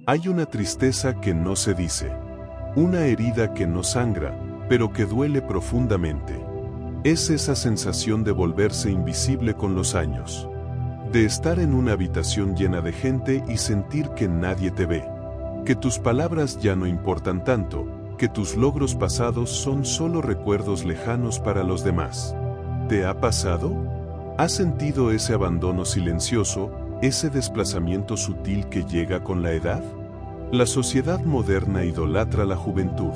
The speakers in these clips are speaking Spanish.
Hay una tristeza que no se dice, una herida que no sangra, pero que duele profundamente. Es esa sensación de volverse invisible con los años. De estar en una habitación llena de gente y sentir que nadie te ve. Que tus palabras ya no importan tanto, que tus logros pasados son solo recuerdos lejanos para los demás. ¿Te ha pasado? ¿Has sentido ese abandono silencioso, ese desplazamiento sutil que llega con la edad? La sociedad moderna idolatra la juventud.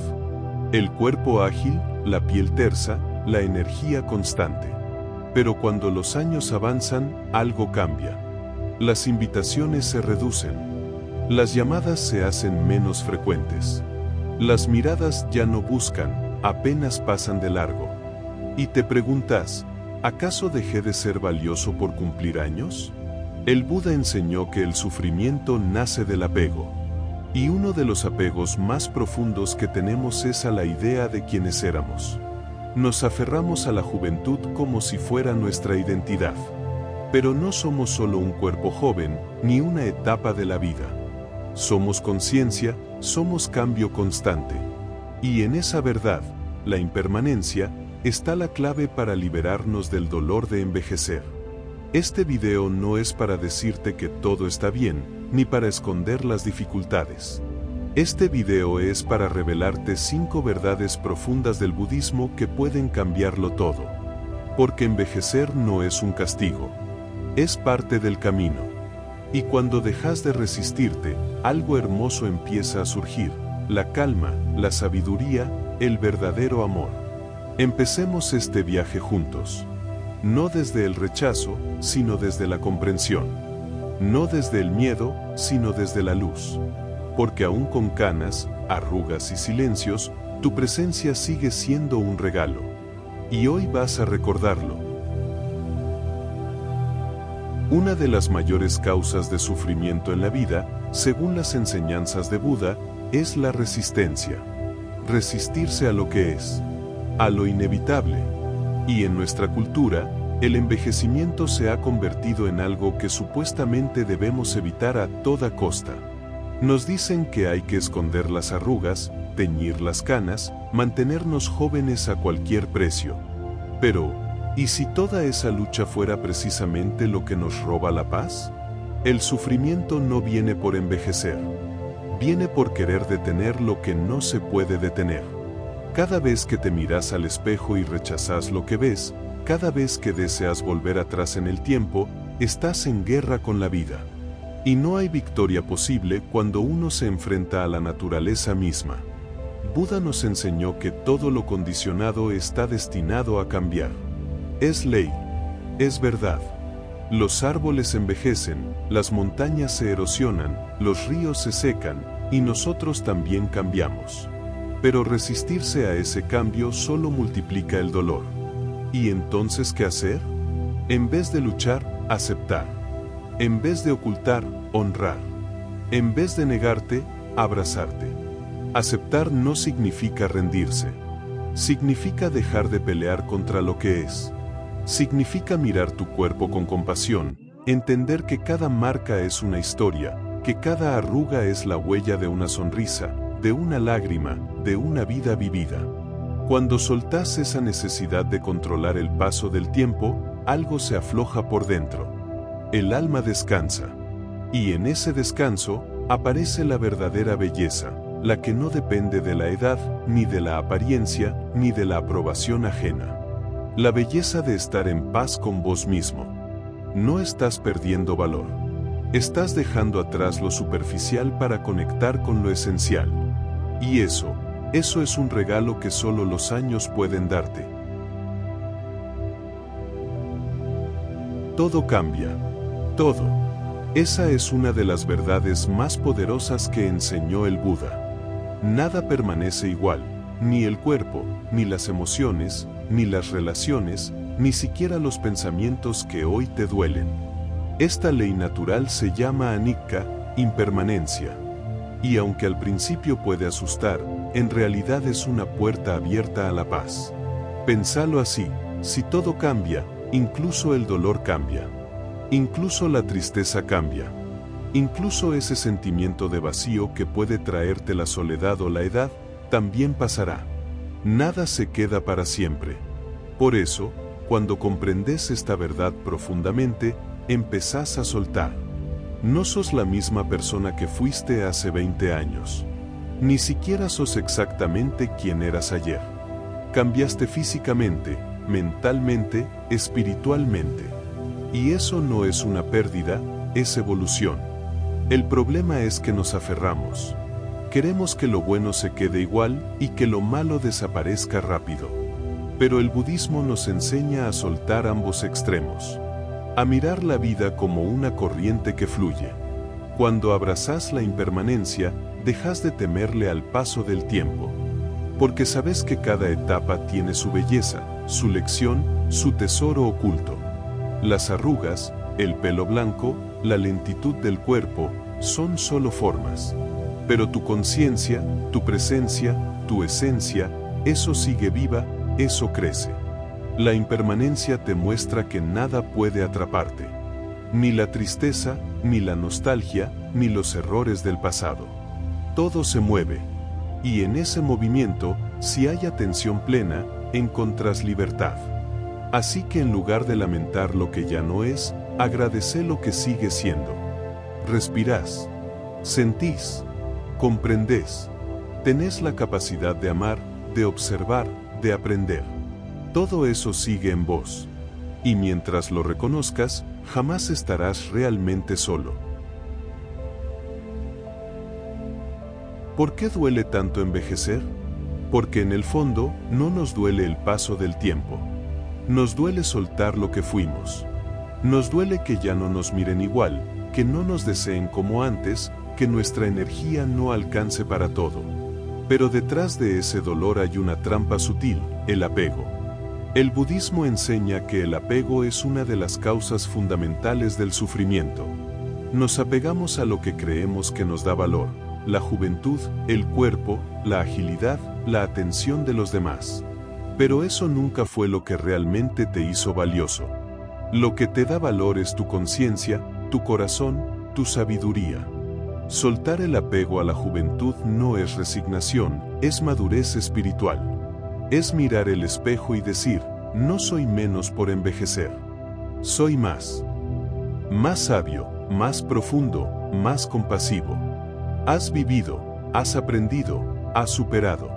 El cuerpo ágil, la piel tersa, la energía constante. Pero cuando los años avanzan, algo cambia. Las invitaciones se reducen. Las llamadas se hacen menos frecuentes. Las miradas ya no buscan, apenas pasan de largo. Y te preguntas, ¿acaso dejé de ser valioso por cumplir años? El Buda enseñó que el sufrimiento nace del apego. Y uno de los apegos más profundos que tenemos es a la idea de quienes éramos. Nos aferramos a la juventud como si fuera nuestra identidad. Pero no somos solo un cuerpo joven, ni una etapa de la vida. Somos conciencia, somos cambio constante. Y en esa verdad, la impermanencia, está la clave para liberarnos del dolor de envejecer. Este video no es para decirte que todo está bien, ni para esconder las dificultades. Este video es para revelarte 5 verdades profundas del budismo que pueden cambiarlo todo. Porque envejecer no es un castigo. Es parte del camino. Y cuando dejas de resistirte, algo hermoso empieza a surgir: la calma, la sabiduría, el verdadero amor. Empecemos este viaje juntos. No desde el rechazo, sino desde la comprensión. No desde el miedo, sino desde la luz. Porque aún con canas, arrugas y silencios, tu presencia sigue siendo un regalo. Y hoy vas a recordarlo. Una de las mayores causas de sufrimiento en la vida, según las enseñanzas de Buda, es la resistencia. Resistirse a lo que es, a lo inevitable. Y en nuestra cultura, el envejecimiento se ha convertido en algo que supuestamente debemos evitar a toda costa. Nos dicen que hay que esconder las arrugas, teñir las canas, mantenernos jóvenes a cualquier precio. Pero, ¿y si toda esa lucha fuera precisamente lo que nos roba la paz? El sufrimiento no viene por envejecer. Viene por querer detener lo que no se puede detener. Cada vez que te miras al espejo y rechazas lo que ves, cada vez que deseas volver atrás en el tiempo, estás en guerra con la vida. Y no hay victoria posible cuando uno se enfrenta a la naturaleza misma. Buda nos enseñó que todo lo condicionado está destinado a cambiar. Es ley. Es verdad. Los árboles envejecen, las montañas se erosionan, los ríos se secan, y nosotros también cambiamos. Pero resistirse a ese cambio solo multiplica el dolor. ¿Y entonces qué hacer? En vez de luchar, aceptar. En vez de ocultar, honrar. En vez de negarte, abrazarte. Aceptar no significa rendirse. Significa dejar de pelear contra lo que es. Significa mirar tu cuerpo con compasión, entender que cada marca es una historia, que cada arruga es la huella de una sonrisa, de una lágrima, de una vida vivida. Cuando soltás esa necesidad de controlar el paso del tiempo, algo se afloja por dentro. El alma descansa. Y en ese descanso, aparece la verdadera belleza, la que no depende de la edad, ni de la apariencia, ni de la aprobación ajena. La belleza de estar en paz con vos mismo. No estás perdiendo valor. Estás dejando atrás lo superficial para conectar con lo esencial. Y eso es un regalo que solo los años pueden darte. Todo cambia. Todo. Esa es una de las verdades más poderosas que enseñó el Buda. Nada permanece igual, ni el cuerpo, ni las emociones, ni las relaciones, ni siquiera los pensamientos que hoy te duelen. Esta ley natural se llama anicca, impermanencia. Y aunque al principio puede asustar, en realidad es una puerta abierta a la paz. Pensalo así: si todo cambia, incluso el dolor cambia. Incluso la tristeza cambia. Incluso ese sentimiento de vacío que puede traerte la soledad o la edad, también pasará. Nada se queda para siempre. Por eso, cuando comprendes esta verdad profundamente, empezás a soltar. No sos la misma persona que fuiste hace 20 años. Ni siquiera sos exactamente quien eras ayer. Cambiaste físicamente, mentalmente, espiritualmente. Y eso no es una pérdida, es evolución. El problema es que nos aferramos. Queremos que lo bueno se quede igual y que lo malo desaparezca rápido. Pero el budismo nos enseña a soltar ambos extremos. A mirar la vida como una corriente que fluye. Cuando abrazas la impermanencia, dejas de temerle al paso del tiempo. Porque sabes que cada etapa tiene su belleza, su lección, su tesoro oculto. Las arrugas, el pelo blanco, la lentitud del cuerpo, son solo formas. Pero tu conciencia, tu presencia, tu esencia, eso sigue viva, eso crece. La impermanencia te muestra que nada puede atraparte. Ni la tristeza, ni la nostalgia, ni los errores del pasado. Todo se mueve. Y en ese movimiento, si hay atención plena, encontrás libertad. Así que en lugar de lamentar lo que ya no es, agradece lo que sigue siendo. Respirás, sentís, comprendés, tenés la capacidad de amar, de observar, de aprender. Todo eso sigue en vos. Y mientras lo reconozcas, jamás estarás realmente solo. ¿Por qué duele tanto envejecer? Porque en el fondo, no nos duele el paso del tiempo. Nos duele soltar lo que fuimos. Nos duele que ya no nos miren igual, que no nos deseen como antes, que nuestra energía no alcance para todo. Pero detrás de ese dolor hay una trampa sutil, el apego. El budismo enseña que el apego es una de las causas fundamentales del sufrimiento. Nos apegamos a lo que creemos que nos da valor, la juventud, el cuerpo, la agilidad, la atención de los demás. Pero eso nunca fue lo que realmente te hizo valioso. Lo que te da valor es tu conciencia, tu corazón, tu sabiduría. Soltar el apego a la juventud no es resignación, es madurez espiritual. Es mirar el espejo y decir, no soy menos por envejecer. Soy más. Más sabio, más profundo, más compasivo. Has vivido, has aprendido, has superado.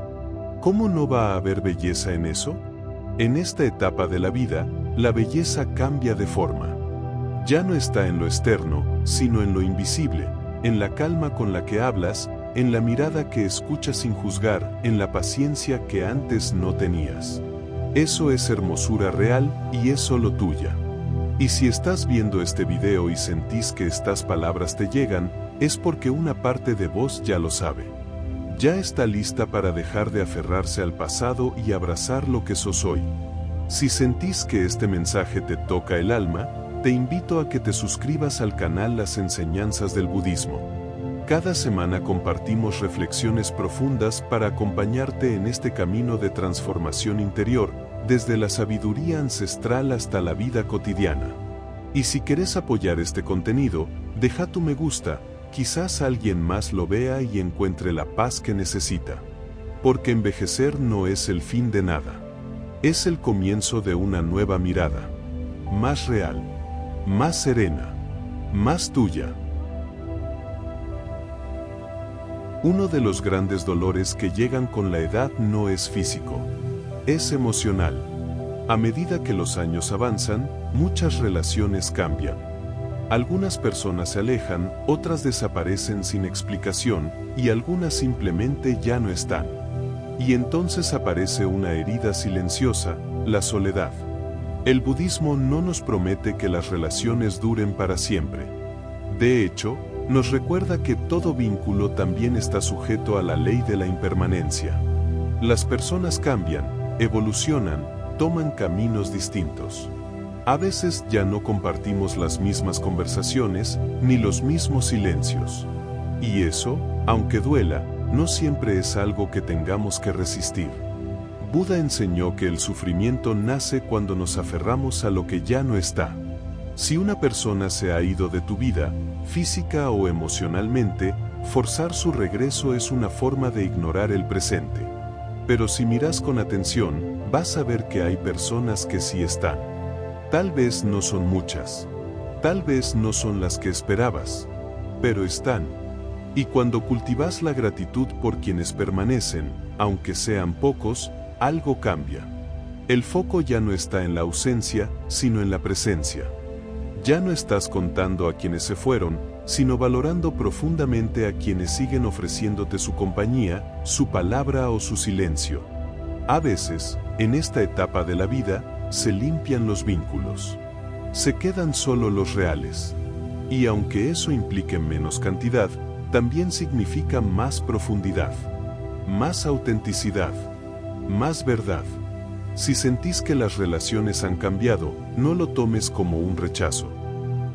¿Cómo no va a haber belleza en eso? En esta etapa de la vida, la belleza cambia de forma. Ya no está en lo externo, sino en lo invisible, en la calma con la que hablas, en la mirada que escuchas sin juzgar, en la paciencia que antes no tenías. Eso es hermosura real y es solo tuya. Y si estás viendo este video y sentís que estas palabras te llegan, es porque una parte de vos ya lo sabe. Ya está lista para dejar de aferrarse al pasado y abrazar lo que sos hoy. Si sentís que este mensaje te toca el alma, te invito a que te suscribas al canal Las Enseñanzas del Budismo. Cada semana compartimos reflexiones profundas para acompañarte en este camino de transformación interior, desde la sabiduría ancestral hasta la vida cotidiana. Y si querés apoyar este contenido, deja tu me gusta, quizás alguien más lo vea y encuentre la paz que necesita. Porque envejecer no es el fin de nada. Es el comienzo de una nueva mirada. Más real. Más serena. Más tuya. Uno de los grandes dolores que llegan con la edad no es físico. Es emocional. A medida que los años avanzan, muchas relaciones cambian. Algunas personas se alejan, otras desaparecen sin explicación, y algunas simplemente ya no están. Y entonces aparece una herida silenciosa, la soledad. El budismo no nos promete que las relaciones duren para siempre. De hecho, nos recuerda que todo vínculo también está sujeto a la ley de la impermanencia. Las personas cambian, evolucionan, toman caminos distintos. A veces ya no compartimos las mismas conversaciones, ni los mismos silencios. Y eso, aunque duela, no siempre es algo que tengamos que resistir. Buda enseñó que el sufrimiento nace cuando nos aferramos a lo que ya no está. Si una persona se ha ido de tu vida, física o emocionalmente, forzar su regreso es una forma de ignorar el presente. Pero si miras con atención, vas a ver que hay personas que sí están. Tal vez no son muchas. Tal vez no son las que esperabas. Pero están. Y cuando cultivas la gratitud por quienes permanecen, aunque sean pocos, algo cambia. El foco ya no está en la ausencia, sino en la presencia. Ya no estás contando a quienes se fueron, sino valorando profundamente a quienes siguen ofreciéndote su compañía, su palabra o su silencio. A veces, en esta etapa de la vida, se limpian los vínculos. Se quedan solo los reales. Y aunque eso implique menos cantidad, también significa más profundidad, más autenticidad, más verdad. Si sentís que las relaciones han cambiado, no lo tomes como un rechazo.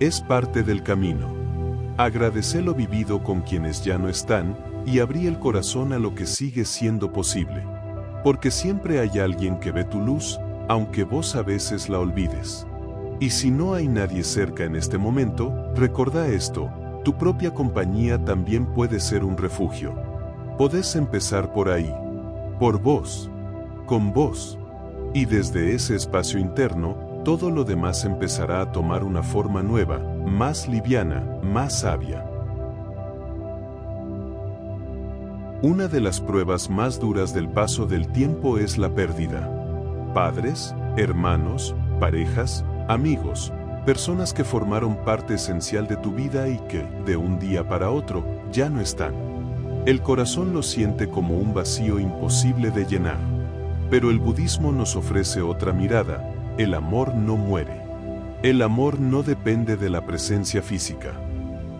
Es parte del camino. Agradece lo vivido con quienes ya no están y abrí el corazón a lo que sigue siendo posible. Porque siempre hay alguien que ve tu luz, aunque vos a veces la olvides. Y si no hay nadie cerca en este momento, recordá esto, tu propia compañía también puede ser un refugio. Podés empezar por ahí, por vos, con vos. Y desde ese espacio interno, todo lo demás empezará a tomar una forma nueva, más liviana, más sabia. Una de las pruebas más duras del paso del tiempo es la pérdida. Padres, hermanos, parejas, amigos, personas que formaron parte esencial de tu vida y que, de un día para otro, ya no están. El corazón lo siente como un vacío imposible de llenar. Pero el budismo nos ofrece otra mirada: el amor no muere. El amor no depende de la presencia física.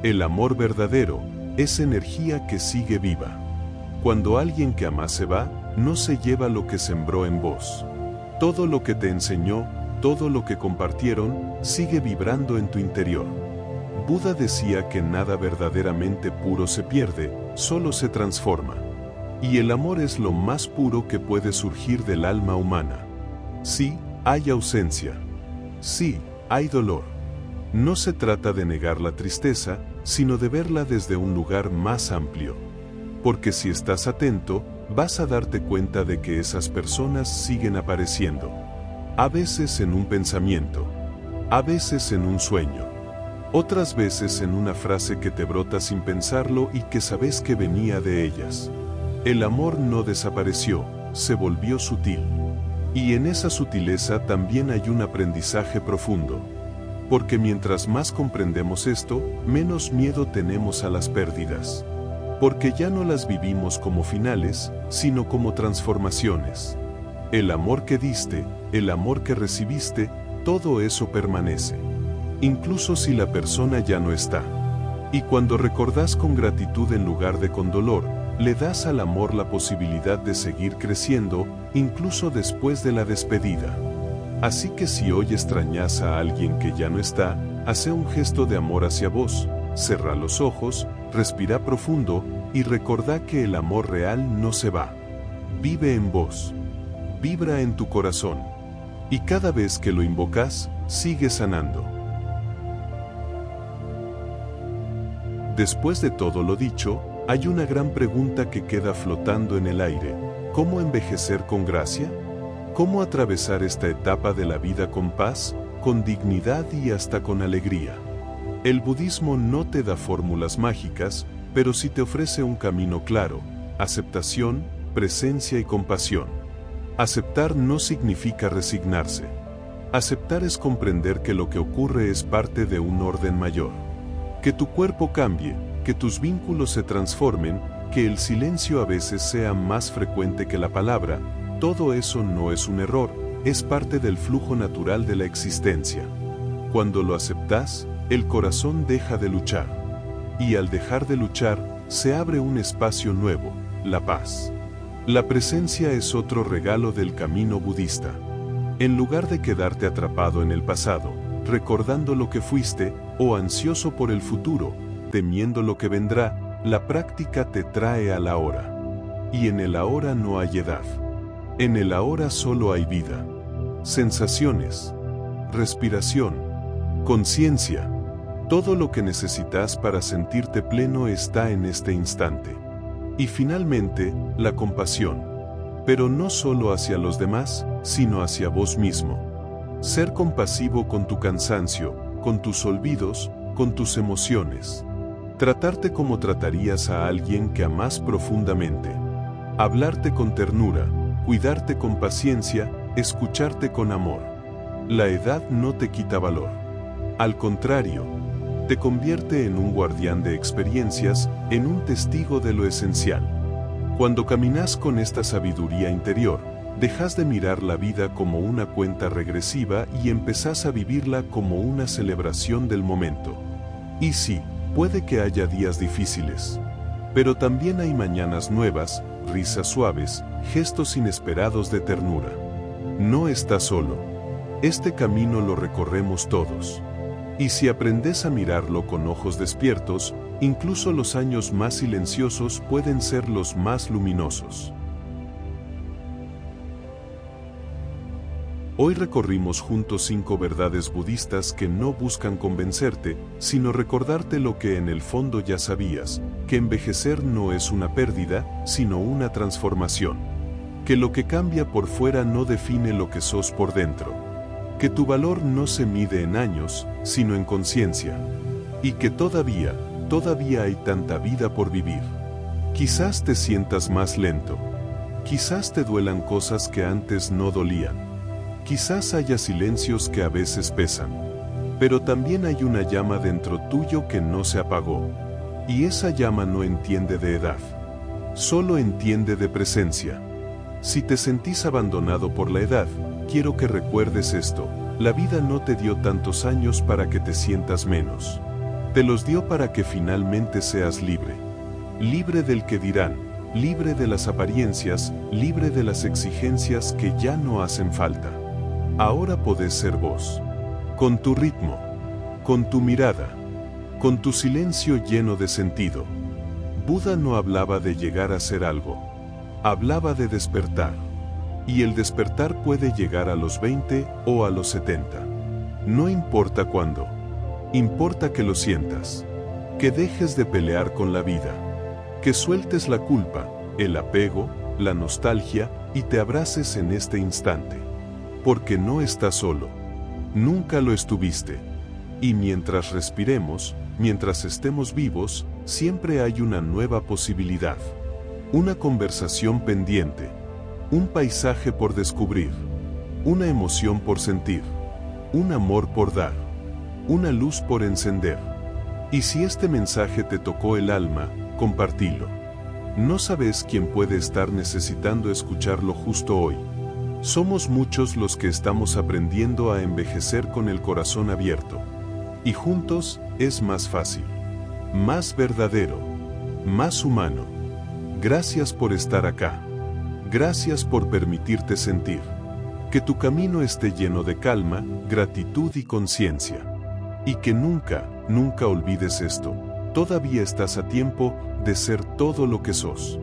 El amor verdadero es energía que sigue viva. Cuando alguien que amas se va, no se lleva lo que sembró en vos. Todo lo que te enseñó, todo lo que compartieron, sigue vibrando en tu interior. Buda decía que nada verdaderamente puro se pierde, solo se transforma. Y el amor es lo más puro que puede surgir del alma humana. Sí, hay ausencia. Sí, hay dolor. No se trata de negar la tristeza, sino de verla desde un lugar más amplio. Porque si estás atento, vas a darte cuenta de que esas personas siguen apareciendo. A veces en un pensamiento, a veces en un sueño, otras veces en una frase que te brota sin pensarlo y que sabes que venía de ellas. El amor no desapareció, se volvió sutil. Y en esa sutileza también hay un aprendizaje profundo. Porque mientras más comprendemos esto, menos miedo tenemos a las pérdidas. Porque ya no las vivimos como finales, sino como transformaciones. El amor que diste, el amor que recibiste, todo eso permanece. Incluso si la persona ya no está. Y cuando recordás con gratitud en lugar de con dolor, le das al amor la posibilidad de seguir creciendo, incluso después de la despedida. Así que si hoy extrañas a alguien que ya no está, hace un gesto de amor hacia vos, cerrá los ojos, respira profundo, y recordá que el amor real no se va. Vive en vos. Vibra en tu corazón. Y cada vez que lo invocas, sigue sanando. Después de todo lo dicho, hay una gran pregunta que queda flotando en el aire: ¿cómo envejecer con gracia? ¿Cómo atravesar esta etapa de la vida con paz, con dignidad y hasta con alegría? El budismo no te da fórmulas mágicas, pero sí te ofrece un camino claro: aceptación, presencia y compasión. Aceptar no significa resignarse. Aceptar es comprender que lo que ocurre es parte de un orden mayor. Que tu cuerpo cambie, que tus vínculos se transformen, que el silencio a veces sea más frecuente que la palabra, todo eso no es un error, es parte del flujo natural de la existencia. Cuando lo aceptas, el corazón deja de luchar. Y al dejar de luchar, se abre un espacio nuevo, la paz. La presencia es otro regalo del camino budista. En lugar de quedarte atrapado en el pasado, recordando lo que fuiste, o ansioso por el futuro, temiendo lo que vendrá, la práctica te trae al ahora. Y en el ahora no hay edad. En el ahora solo hay vida. Sensaciones. Respiración. Conciencia. Todo lo que necesitas para sentirte pleno está en este instante. Y finalmente, la compasión. Pero no solo hacia los demás, sino hacia vos mismo. Ser compasivo con tu cansancio, con tus olvidos, con tus emociones. Tratarte como tratarías a alguien que amás profundamente. Hablarte con ternura, cuidarte con paciencia, escucharte con amor. La edad no te quita valor. Al contrario, te convierte en un guardián de experiencias, en un testigo de lo esencial. Cuando caminas con esta sabiduría interior, dejas de mirar la vida como una cuenta regresiva y empezás a vivirla como una celebración del momento. Y sí, puede que haya días difíciles, pero también hay mañanas nuevas, risas suaves, gestos inesperados de ternura. No estás solo. Este camino lo recorremos todos. Y si aprendes a mirarlo con ojos despiertos, incluso los años más silenciosos pueden ser los más luminosos. Hoy recorrimos juntos 5 verdades budistas que no buscan convencerte, sino recordarte lo que en el fondo ya sabías, que envejecer no es una pérdida, sino una transformación. Que lo que cambia por fuera no define lo que sos por dentro. Que tu valor no se mide en años, sino en conciencia. Y que todavía hay tanta vida por vivir. Quizás te sientas más lento. Quizás te duelan cosas que antes no dolían. Quizás haya silencios que a veces pesan, pero también hay una llama dentro tuyo que no se apagó. Y esa llama no entiende de edad, solo entiende de presencia. Si te sentís abandonado por la edad, quiero que recuerdes esto: la vida no te dio tantos años para que te sientas menos. Te los dio para que finalmente seas libre. Libre del que dirán, libre de las apariencias, libre de las exigencias que ya no hacen falta. Ahora podés ser vos, con tu ritmo, con tu mirada, con tu silencio lleno de sentido. Buda no hablaba de llegar a ser algo, hablaba de despertar. Y el despertar puede llegar a los 20 o a los 70. No importa cuándo, importa que lo sientas, que dejes de pelear con la vida, que sueltes la culpa, el apego, la nostalgia y te abraces en este instante. Porque no estás solo. Nunca lo estuviste. Y mientras respiremos, mientras estemos vivos, siempre hay una nueva posibilidad. Una conversación pendiente. Un paisaje por descubrir. Una emoción por sentir. Un amor por dar. Una luz por encender. Y si este mensaje te tocó el alma, compartilo. No sabes quién puede estar necesitando escucharlo justo hoy. Somos muchos los que estamos aprendiendo a envejecer con el corazón abierto. Y juntos es más fácil, más verdadero, más humano. Gracias por estar acá. Gracias por permitirte sentir. Que tu camino esté lleno de calma, gratitud y conciencia. Y que nunca, nunca olvides esto. Todavía estás a tiempo de ser todo lo que sos.